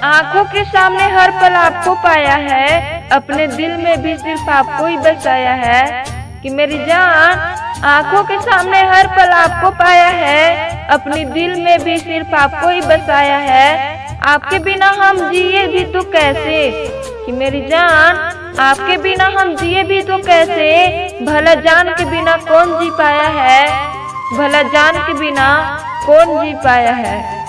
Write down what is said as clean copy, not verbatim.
आंखों के सामने हर पल आपको पाया है, अपने दिल में भी सिर्फ आपको ही बसाया है कि मेरी जान। आंखों के सामने हर पल आपको पाया है, अपने दिल में भी सिर्फ आपको ही बसाया है। आपके बिना हम जिए भी तो कैसे कि मेरी जान, आपके बिना हम जिए भी तो कैसे। भला जान के बिना कौन जी पाया है, भला जान के बिना कौन जी पाया है।